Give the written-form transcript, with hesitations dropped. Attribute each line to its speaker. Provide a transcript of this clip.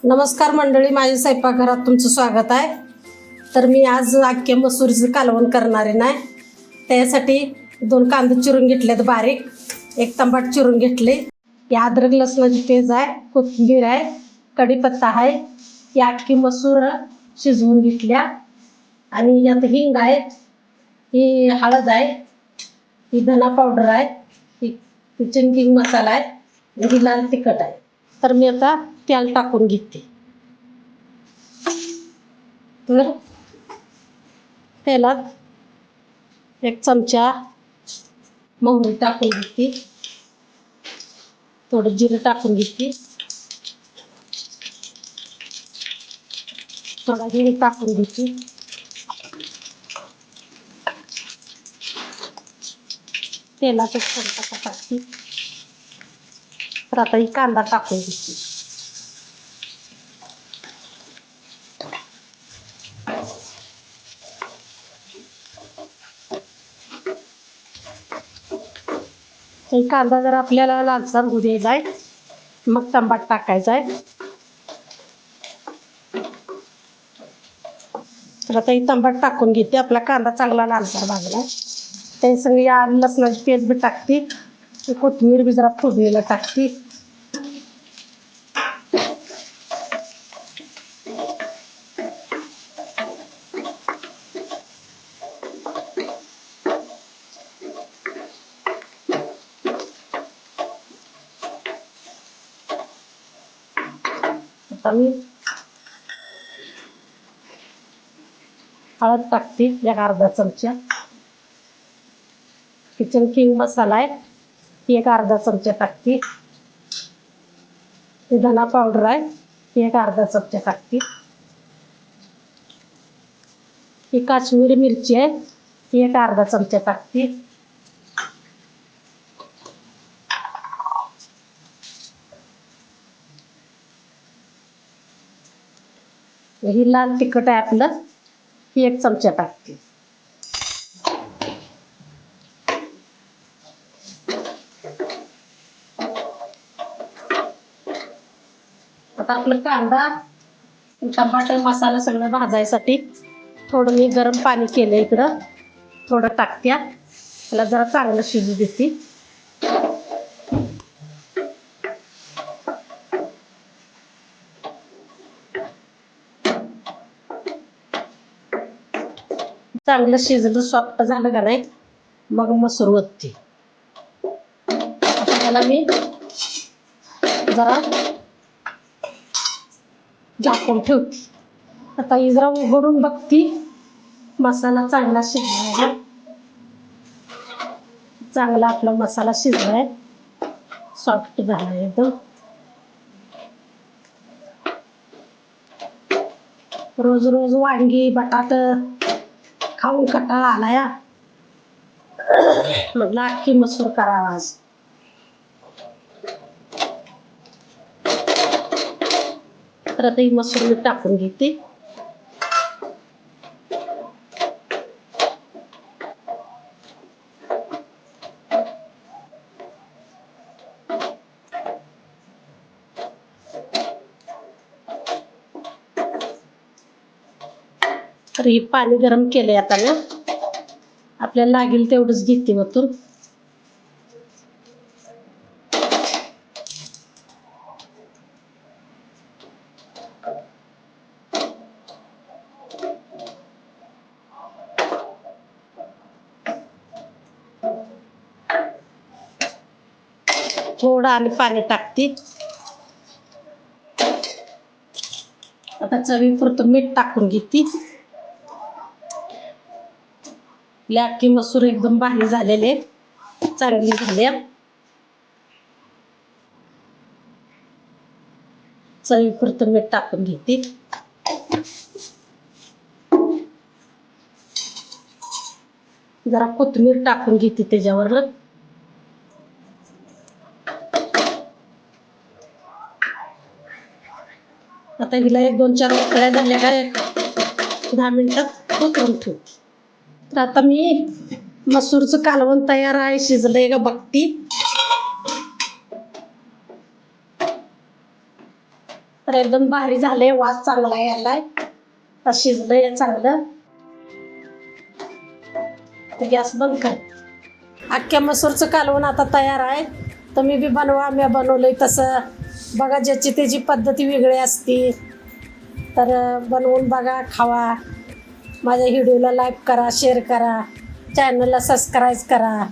Speaker 1: नमस्कार मंडळी, माझ्या स्वयंपाकघरात तुमचं स्वागत आहे. तर मी आज अख्ख्या मसूरीचं कालवण करणार आहे ना. त्यासाठी 2 कांदे चिरून घेतलेत बारीक, 1 टमाट चिरून घेतले. ही अद्रक लसणाची पेस्ट आहे, कोथिंबीर आहे, कढीपत्ता आहे. ही अख्खी मसूर शिजवून घेतल्या आणि यात हिंग आहे, ही हळद आहे, ही धना पावडर आहे, ही किचन किंग मसाला आहे, ही लाल तिखट आहे. तर मी आता तेल टाकून घेते. तर तेलात 1 चमचा मोहरी टाकून घेते, थोडं जिरं टाकून घेते, थोडा हिंग टाकून घेते, तेलातच थोडं टाकते. तर आता ही कांदा टाकून घेते. ही कांदा जर आपल्याला लालसर होऊ द्यायचा आहे, मग टमाट टाकायचा आहे. तर आता ही टमाट टाकून घेते. आपला कांदा चांगला लालसर भाजला. ते सगळी आलं लसणाची पेस्ट बी टाकते, कोथिंबीर बी जरा फोडणीला टाकते. आता मी हळद टाकते 1 अर्धा चमचा. किचन किंग मसाला आहे, ती 1 अर्धा चमचा टाकते. ही धना पावडर आहे, ती 1 अर्धा चमचा टाकते. ही काश्मीरी मिरची आहे, ती 1 अर्धा चमचा टाकते. ही लाल तिखट आहे आपलं, ही 1 चमचा टाकते. आता आपलं कांदा टमाटर मसाला सगळं भाजायसाठी थोडं मी गरम पाणी केलं इकडं, थोडं टाकत्या. त्याला जरा चांगलं शिजू देते. चांगलं शिजलं सॉफ्ट झालं का नाही, मग मसूर वतते. आता त्याला मी जरा झाकून ठेवते. आता ही जरा उघडून बघते, मसाला चांगला शिजलाय. चांगला आपला मसाला शिजलाय, सॉफ्ट झालाय एकदम. रोज रोज वांगी बटाट खाऊन कंटाळा आलाय, म्हटलं अख्खी मसूर करावा आज. तर आता ही मसूर मी टाकून घेते. तर हे पाणी गरम केलंय आता ना, आपल्याला लागेल तेवढंच घेते वतून. थोडं आणि पाणी टाकते. आता चवीपुरतं मीठ टाकून घेते. अख्खी मसूर एकदम भारी झालेले, चांगली झाली. चवीपुरतं मीठ टाकून घेते. जरा कोथिंबीर टाकून घेते त्याच्यावर. आता हिला 1-2-4 उकळ्या झाल्या काय 10 मिनिटात उकळून ठेवते. तर आता मी मसूरचं कालवण तयार आहे, शिजलंय का बघती. तर एकदम भारी झालंय, वास चांगला यायलाय, आता शिजलंय चांगलं. गॅस बंद कर. अख्ख्या मसूरचं कालवण आता तयार आहे. तुम्ही बी बनवा, मी बनवलंय तसं. बघा, ज्याची त्याची पद्धती वेगळी असते, तर बनवून बघा, खावा. माझ्या व्हिडिओला लाईक करा, शेअर करा, चॅनलला सबस्क्राईब करा.